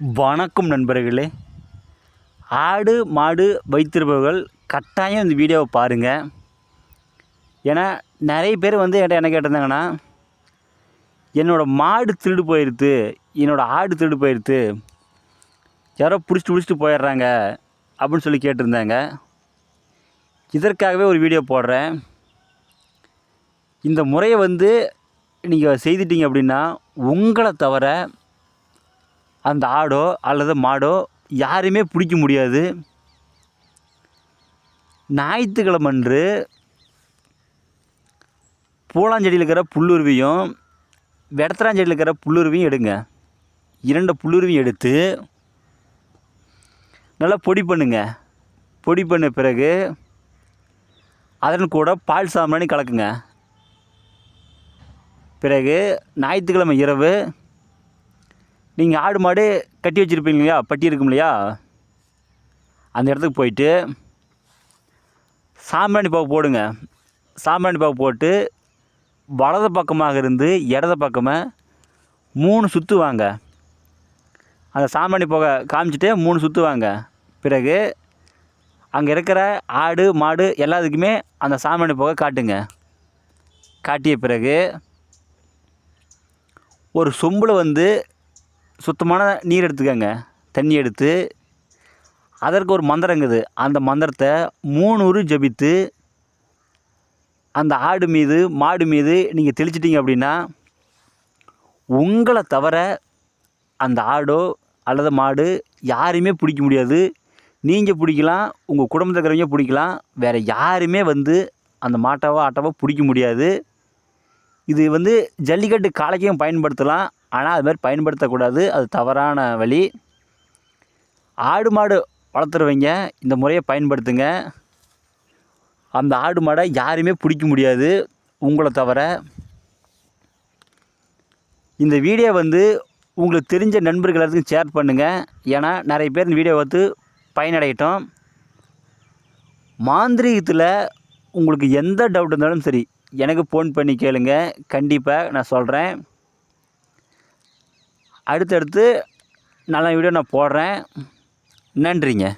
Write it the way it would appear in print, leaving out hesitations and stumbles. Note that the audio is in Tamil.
வணக்கம் நண்பர்களே. ஆடு மாடு வைத்திருப்பவர்கள் கட்டாயம் இந்த வீடியோவை பாருங்கள். ஏன்னா நிறைய பேர் என்கிட்ட என்ன கேட்டிருந்தாங்கன்னா, என்னோடய மாடு திருடு போயிடுது, என்னோடய ஆடு திருடு போயிடுது, யாரோ பிடிச்சிட்டு போயிடுறாங்க அப்படின்னு சொல்லி கேட்டிருந்தாங்க. இதற்காகவே ஒரு வீடியோ போடுறேன். இந்த முறையை நீங்கள் செய்துட்டீங்க அப்படின்னா உங்களை தவிர அந்த ஆடோ அல்லது மாடோ யாரையுமே பிடிக்க முடியாது. ஞாயிற்றுக்கிழமை அன்று பூலாஞ்செடியில் இருக்கிற புல்லுருவியும் வெடத்தராஞ்செடியில் இருக்கிற புல்லுருவியும் எடுங்க. 2 புல்லுருவியும் எடுத்து நல்லா பொடி பண்ணுங்க. பொடி பண்ண பிறகு அதன் கூட பால் சாம்பிராணி கலக்குங்க. பிறகு ஞாயிற்றுக்கிழமை இரவு நீங்கள் ஆடு மாடு கட்டி வச்சுருப்பீங்க இல்லையா, பட்டி இருக்கும் இல்லையா, அந்த இடத்துக்கு போயிட்டு சாம்பிராணி பாவு போடுங்க. சாம்பிராணி பாவு போட்டு வலது பக்கமாக இருந்து இடது பக்கமாக 3 சுற்று வாங்க. அந்த சாம்பிராணி போக காமிச்சிட்டு 3 சுற்று வாங்க. பிறகு அங்கே இருக்கிற ஆடு மாடு எல்லாத்துக்குமே அந்த சாம்பிராணி போக காட்டுங்க. காட்டிய பிறகு ஒரு சொம்பில் சுத்தமான நீர் எடுத்துக்கங்க. தண்ணி எடுத்து அதற்கு ஒரு மந்திரம் இருக்குது. அந்த மந்திரத்தை 3 உரு ஜபித்து அந்த ஆடு மீது மாடு மீது நீங்கள் தெளிச்சிட்டிங்க அப்படின்னா உங்களை தவிர அந்த ஆடோ அல்லது மாடு யாரையுமே பிடிக்க முடியாது. நீங்கள் பிடிக்கலாம், உங்கள் குடும்பத்தில் இருக்கிறவங்க பிடிக்கலாம், வேறு யாருமே அந்த மாட்டாவோ ஆட்டாவோ பிடிக்க முடியாது. இது ஜல்லிக்கட்டு காளைக்கும் பயன்படுத்தலாம். ஆனால் அது மாதிரி பயன்படுத்தக்கூடாது. அது தவறான வழி. ஆடு மாடு வளர்த்துறவங்க இந்த முறையை பயன்படுத்துங்க. அந்த ஆடு மாடை யாருமே பிடிக்க முடியாது உங்களை தவிர. இந்த வீடியோ உங்களுக்கு தெரிஞ்ச நண்பர்கள் எல்லாத்துக்கும் ஷேர் பண்ணுங்கள். ஏன்னா நிறைய பேர் இந்த வீடியோ பயனடையட்டும். மாந்திரீகத்தில் உங்களுக்கு எந்த டவுட் இருந்தாலும் சரி எனக்கு ஃபோன் பண்ணி கேளுங்க. கண்டிப்பாக நான் சொல்கிறேன். அடுத்தடுத்து நல்ல வீடியோ நான் போடுறேன். நன்றிங்க.